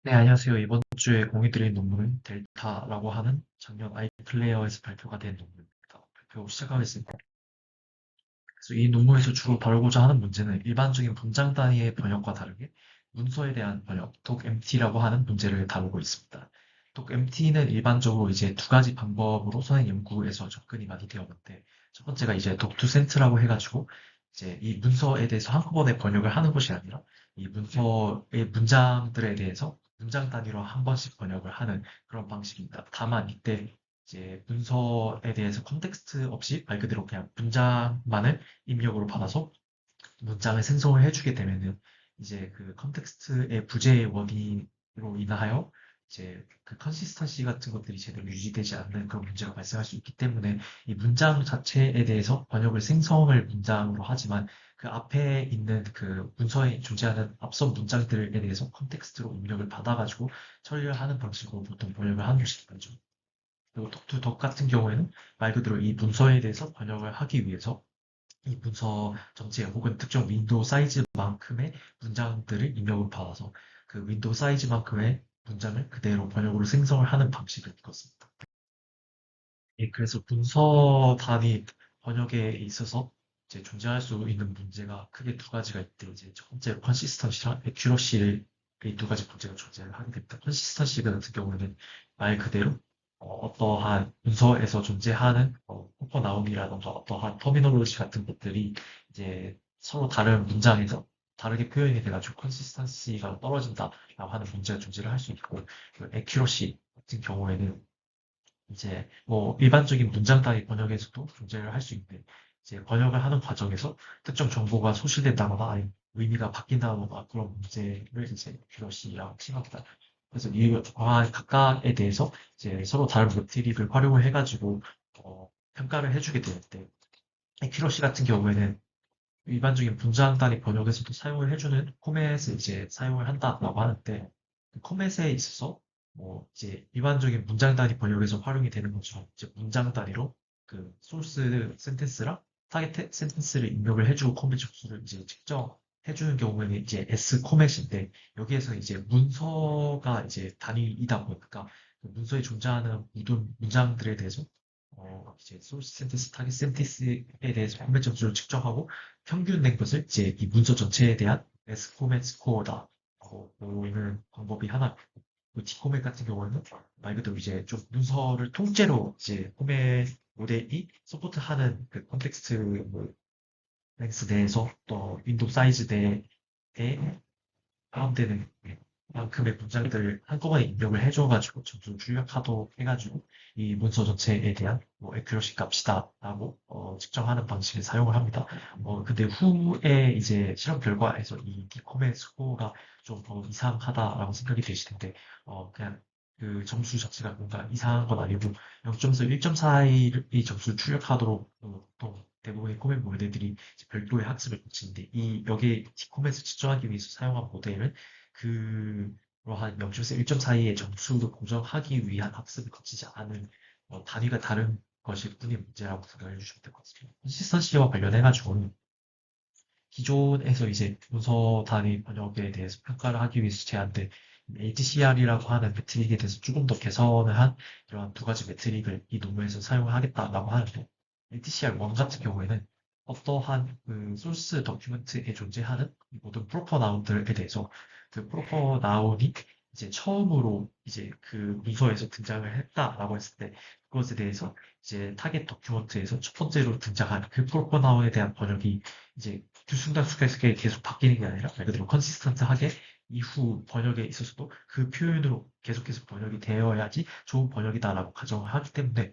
네, 안녕하세요. 이번 주에 공유드린 논문은 델타라고 하는 작년 아이플레이어에서 발표가 된 논문입니다. 발표 시작하겠습니다. 그래서 이 논문에서 주로 다루고자 하는 문제는 일반적인 문장 단위의 번역과 다르게 문서에 대한 번역, docMT라고 하는 문제를 다루고 있습니다. docMT는 일반적으로 이제 두 가지 방법으로 선행 연구에서 접근이 많이 되었는데, 첫 번째가 이제 doc투센트라고 해가지고 이제 이 문서에 대해서 한꺼번에 번역을 하는 것이 아니라 이 문서의 문장들에 대해서 문장 단위로 한 번씩 번역을 하는 그런 방식입니다. 다만 이때 이제 문서에 대해서 컨텍스트 없이 말 그대로 그냥 문장만을 입력으로 받아서 문장을 생성을 해주게 되면은 이제 그 컨텍스트의 부재의 원인으로 인하여 이제 그 컨시스턴시 같은 것들이 제대로 유지되지 않는 그런 문제가 발생할 수 있기 때문에 이 문장 자체에 대해서 번역을 생성을 문장으로 하지만 그 앞에 있는 그 문서에 존재하는 앞선 문장들에 대해서 컨텍스트로 입력을 받아가지고 처리를 하는 방식으로 보통 번역을 하는 것이죠. 그리고 덕투덕 같은 경우에는 말 그대로 이 문서에 대해서 번역을 하기 위해서 이 문서 전체 혹은 특정 윈도우 사이즈만큼의 문장들을 입력을 받아서 그 윈도우 사이즈만큼의 문장을 그대로 번역으로 생성을 하는 방식을 읽었습니다. 예, 그래서 문서 단위 번역에 있어서 이제 존재할 수 있는 문제가 크게 두 가지가 있대. 이제 첫 번째로 컨시스턴시랑 액큐러시 이두 가지 문제가 존재를 하게 됩니다. 컨시스턴시 같은 경우에는 말 그대로 떠한 문서에서 존재하는 포퍼 나움이라던가 어떠한 터미놀로지 같은 것들이 이제 서로 다른 문장에서 다르게 표현이 돼가지고 컨시스턴시가 떨어진다라고 하는 문제가 존재를 할 수 있고, 액큐러시 같은 경우에는 이제 뭐 일반적인 문장 단위 번역에서도 존재를 할 수 있는데 이제 번역을 하는 과정에서 특정 정보가 소실된다거나 아니면 의미가 바뀐다거나 그런 문제를 이제 뷰러시라고 칭합니다. 그래서 이 각각에 대해서 이제 서로 다른 메트릭을 활용을 해가지고 평가를 해주게 되는데 큐러시 같은 경우에는 일반적인 문장 단위 번역에서도 사용을 해주는 포맷을 이제 사용을 한다라고 하는데 그 포맷에 있어서 뭐 이제 일반적인 문장 단위 번역에서 활용이 되는 것처럼 이제 문장 단위로 그 소스 센텐스랑 타겟 센텐스를 입력을 해주고 코멧 접수를 이제 측정해주는 경우에는 이제 S 코멧인데 여기에서 이제 문서가 이제 단위이다 보니까 그 문서에 존재하는 모든 문장들에 대해서 이제 소스 센텐스, 타겟 센텐스에 대해서 코멧 점수를 측정하고 평균 낸 것을 이제 이 문서 전체에 대한 에스코멧 스코어다라고 보이는 방법이 하나. 그 디코멧 같은 경우에는 말 그대로 이제 좀 문서를 통째로 이제 포맷 모델이 서포트하는 그 컨텍스트 뭐 랭스 내에서 또 윈도우 사이즈 내에 포함되는 만큼의 문장들을 한꺼번에 입력을 해줘가지고 점수를 출력하도록 해가지고 이 문서 전체에 대한 뭐 액큐러시 값이다라고 측정하는 방식을 사용을 합니다. 근데 후에 이제 실험 결과에서 이 디코의 스코어가 좀 이상하다라고 생각이 되시는데 그냥 그 점수 자체가 뭔가 이상한 건 아니고 0.4, 1.4의 점수를 출력하도록 보통 대부분의 코멧 모델들이 이제 별도의 학습을 거치는데 이 여기에 디코멧을 측정하기 위해서 사용한 모델은 그러한 0.4, 1.4의 점수를 고정하기 위한 학습을 거치지 않은 단위가 다른 것일 뿐의 문제라고 생각해 주시면 될 것 같습니다. 컨시스턴시와 관련해가지고는 기존에서 이제 문서 단위 번역에 대해서 평가를 하기 위해서 제안된 ATCR이라고 하는 매트릭에 대해서 조금 더 개선을 한 이러한 두 가지 매트릭을 이 논문에서 사용을 하겠다라고 하는데 ATCR1 같은 경우에는 어떠한 그 소스 도큐멘트에 존재하는 모든 프로퍼 나운들에 대해서 그 프로퍼 나운이 이제 처음으로 이제 그 문서에서 등장을 했다라고 했을 때 그것에 대해서 이제 타겟 도큐먼트에서 첫 번째로 등장한 그 프로퍼 나운에 대한 번역이 이제 들쑥날쑥하게 계속 바뀌는 게 아니라 말 그대로 컨시스턴트하게 이후 번역에 있어서도 그 표현으로 계속해서 번역이 되어야지 좋은 번역이다라고 가정을 하기 때문에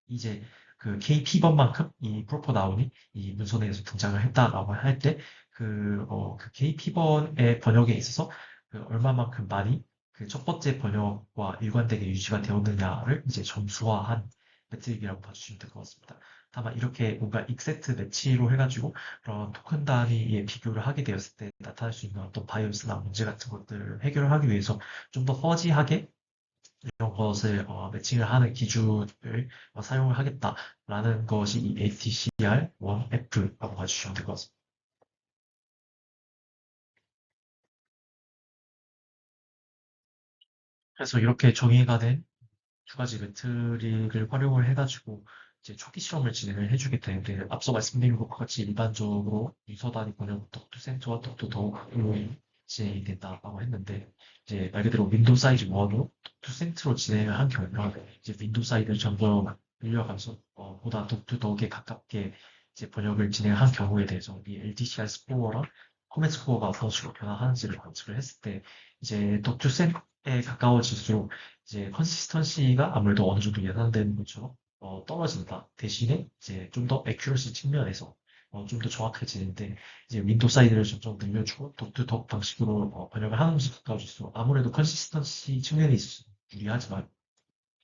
이제 그 KP번만큼 이 프로퍼 나운이 이 문서 내에서 등장을 했다라고 할 때 그 KP번의 번역에 있어서 그 얼마만큼 많이 그 첫 번째 번역과 일관되게 유지가 되었느냐를 이제 점수화한 매트릭이라고 봐주시면 될 것 같습니다. 다만 이렇게 뭔가 익세트 매치로 해가지고 그런 토큰 단위의 비교를 하게 되었을 때 나타날 수 있는 어떤 바이어스나 문제 같은 것들을 해결을 하기 위해서 좀 더 퍼지하게 이런 것을 매칭을 하는 기준을 사용을 하겠다라는 것이 이 ATCR1F라고 봐주시면 될 것 같습니다. 그래서 이렇게 정의가 된 두 가지 메트릭을 활용을 해가지고 이제 초기 실험을 진행을 해주게 되는데 앞서 말씀드린 것과 같이 일반적으로 유서 단위 번역 덕투 센터와 덕투 더로 진행이 된다고 했는데 이제 말 그대로 윈도우 사이즈 1으로 덕투 센트로 진행을 한 결과 이제 윈도우 사이즈를 점점 늘려가면서 보다 덕투 덕에 가깝게 이제 번역을 진행한 경우에 대해서 이 LDCR 스코어랑 코멘 스코어가 어떤 식으로 변화하는지를 관측을 했을 때 이제 덕투 센에 가까워질수록 이제 컨시스턴시가 아무래도 어느 정도 예상되는 것처럼 떨어진다. 대신에 이제 좀 더 액큐러시 측면에서 좀 더 정확해지는데 이제 윈도우 사이드를 점점 늘려주고 덕투덕 방식으로 번역을 하는 것이 가까워질수록 아무래도 컨시스턴시 측면에 있어서 유리하지만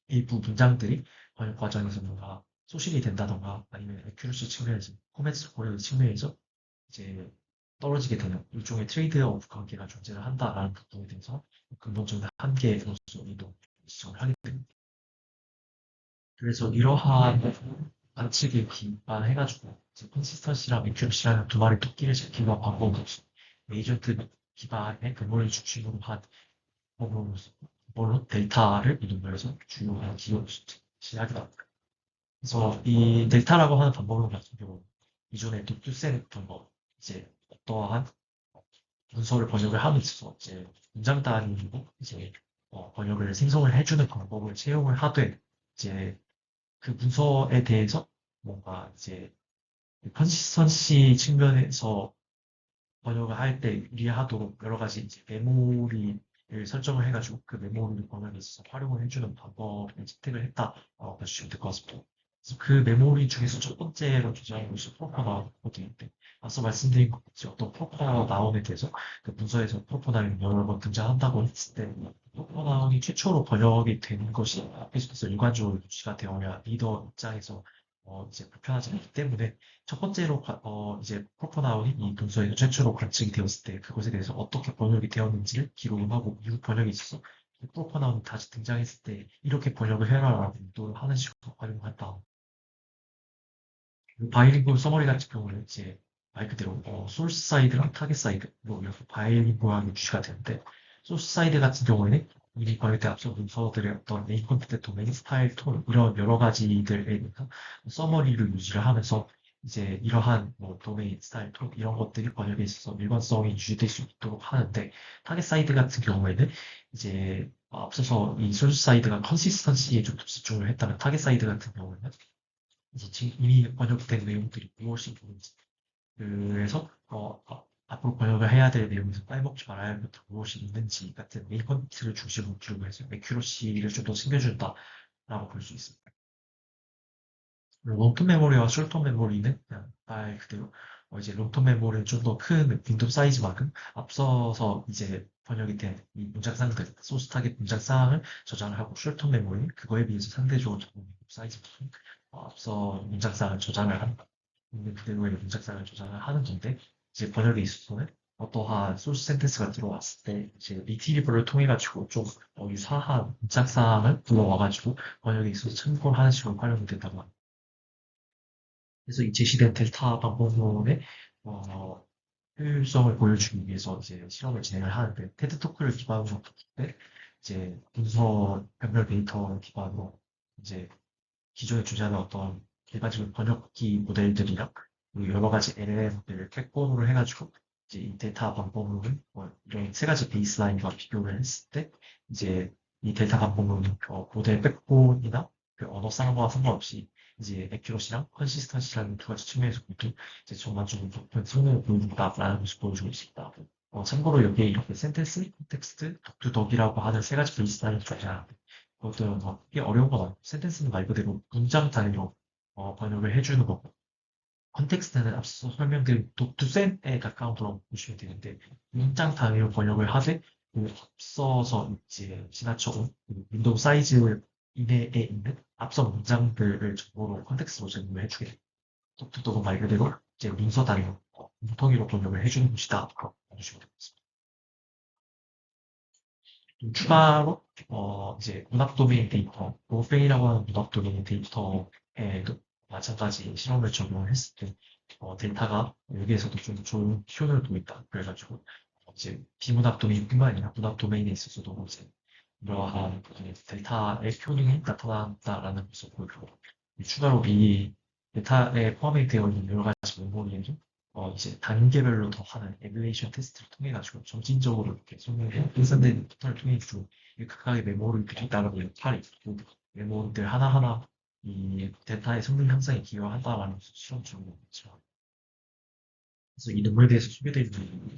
일부 문장들이 번역 과정에서 뭔가 소실이 된다던가 아니면 액큐러시 측면에서 포맷 고려 측면에서 이제 떨어지게 되는 일종의 트레이드오프 관계가 존재를 한다라는 부분에 대해서 근본적인 한계로서 이도 지적을 하게 됩니다. 그래서 이러한 관측에 기반해가지고 이제 컨시스턴시랑 액큐러시라는 두 마리 토끼를 제끼는 방법으로 에이전트 기반의 근본을 중심으로 한 방법으로 데이터를 이동해서 주요한 기업을 시작하게 됩니다. 그래서 이 델타라고 하는 방법론 같은 경우는 이전에 독두센 이제 어떠한 문서를 번역을 함에 있어서 이제 문장 단위로 이제 번역을 생성을 해주는 방법을 채용을 하되 이제 그 문서에 대해서 뭔가 이제 컨시스턴시 측면에서 번역을 할 때 유리하도록 여러 가지 이제 메모리를 설정을 해가지고 그 메모리를 번역에 있어서 활용을 해주는 방법을 채택을 했다고 봐주시면 될 것 같습니다. 그래서 그 메모리 중에서 첫 번째로 주장하는 것이 프로퍼 나운거든요. 앞서 말씀드린 것 같이 어떤 프로퍼 나운에 대해서 그 문서에서 프로퍼 나운이 여러 번 등장한다고 했을 때 프로퍼 나운이 최초로 번역이 되는 것이 계속해서 일관적으로 유지가 되어야 리더 입장에서 이제 불편하지 않기 때문에 첫 번째로 이제 프로퍼나운이 이 문서에서 최초로 관측이 되었을 때 그것에 대해서 어떻게 번역이 되었는지를 기록을 하고 이후 번역에 있어서 프로퍼나운이 다시 등장했을 때 이렇게 번역을 해라라고 유도를 하는 식으로 활용한다. 바이링구얼 서머리 같은 경우는 이제 말 그대로 소스 사이드랑 타겟 사이드로 이렇게 바이링구얼하게 유지가 되는데 소스 사이드 같은 경우에는 이미 번역된 앞서 문서들의 어떤 메인 컨텐츠 도메인 스타일 톤 이런 여러 가지들에 대해서 서머리를 유지를 하면서 이제 이러한 뭐 도메인 스타일 톤 이런 것들이 번역에 있어서 일관성이 유지될 수 있도록 하는데 타겟 사이드 같은 경우에는 이제 앞서서 이 소스 사이드가 컨시스턴시에 좀 더 집중을 했다면 타겟 사이드 같은 경우에는 이제 지금 이미 번역된 내용들이 무엇이 있는지 그래서 앞으로 번역을 해야 될 내용에서 빼먹지 말아야 할 것들 무엇이 있는지 같은 메인 컨텐츠를 중심으로 기록을 해서 매큐러시를 좀 더 챙겨준다라고 볼 수 있습니다. 롱텀 메모리와 숏텀 메모리는 그냥 말 그대로 이제 롱텀 메모리는 좀 더 큰 윈도우 사이즈만큼 앞서서 이제 번역이 된 이 문장상들, 소스 타겟 문장상을 저장을 하고 숏텀 메모리는 그거에 비해서 상대적으로 작은 윈도우 사이즈만큼 앞서 문장상을 저장을 한다. 있는 그대로의 문장상을 저장을 하는 건데 이제 번역에 있어서는 어떠한 소스 센텐스가 들어왔을 때 이제 리트리버를 통해 가지고 좀 유사한 문장상을 불러와가지고 번역에 있어서 참고를 하는 식으로 활용이 된다고 합니다. 그래서 이 제시된 델타 방법론의 어, 효율성을 보여주기 위해서 이제 실험을 진행을 하는데 테드 토크를 기반으로 했을 때 이제 문서 변별 데이터 기반으로 이제 기존에 존재하는 어떤 일반적인 번역기 모델들이랑 그리고 여러 가지 LLM들을 캣본으로 해가지고 이제 이 데이터 방법론은 이런 세 가지 베이스라인과 비교를 했을 때 이제 이 데이터 방법론은 모델 백본이나 그 언어 쌍어와 상관없이 이제 액큐러시랑 컨시스턴시라는 두 가지 측면에서 모두 이제 전반적으로 높은 성능을 보여준다라는 것을 보여주고 있습니다. 참고로 여기에 이렇게 센텐스, 텍스트, 독두덕이라고 하는 세 가지 베이스라인이 존재하는데 그것도 꽤 어려운 건 아니고 센텐스는 말 그대로 문장 단위로 번역을 해주는 거고 컨텍스트는 앞서 설명드린 독두센에 가까운 거라고 보시면 되는데 문장 단위로 번역을 하되 그 앞서서 이제 지나쳐온 그 윈도우 사이즈 이내에 있는 앞서 문장들을 정보로 컨텍스트로 제공을 해주게 됩니다. 독두독은 말 그대로 이제 문서 단위로 문통위로 번역을 해주는 것이다. 라고 보시면 되겠습니다. 좀 추가로 이제 문학 도메인 데이터, 로페이라고 하는 문학 도메인 데이터에도 마찬가지 실험을 적용했을 때 데이터가 여기에서도 좀 좋은 효능을 보인다. 그래가지고 이제 비문학 도메인뿐만 아니라 문학 도메인에 있어서도 이제 이러한 데이터의 효능이 나타난다라는 것을 보여주고 추가로 이 데이터에 포함이 되어 있는 여러 가지 메모리에도 이제 단계별로 더 하는 에뮬레이션 테스트를 통해 가지고 점진적으로 이렇게 생산된 패턴을 통해 가지고 이 각각의 메모리들이 나름의 역할이 있고 메모리들 하나하나 이 데이터의 성능 향상에 기여한다라는 것을 실험적으로 있죠. 그래서 이 논문에 대해서 소개드리는